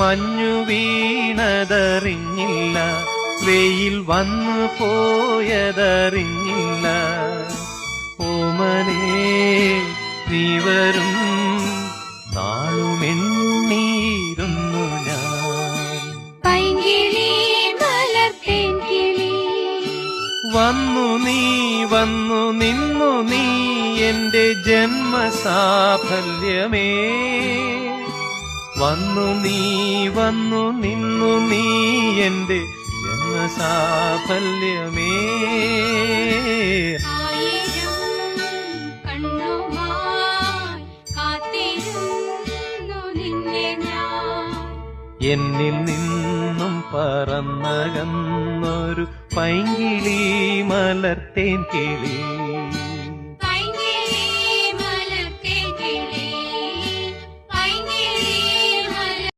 മഞ്ഞു വീണതറിഞ്ഞില്ല, വെയിൽ വന്നു പോയതറിഞ്ഞില്ല. ഓമനേ നീ വരും നാളുമെണ്ണീരുന്നു ഞാൻ. പൈങ്കിളി മലർത്തേൻ കിളി വന്നു നീ വന്നു നിന്നു നീ എന്റെ ജന്മസാഫല്യമേ. വന്നു നീ വന്നു നിന്നു നീ എന്റെ ജന്മസാഫല്യമേ. എന്നിൽ നിന്നും പറന്നകന്നൊരു പൈങ്കിളി മലർത്തേൻ കിളി.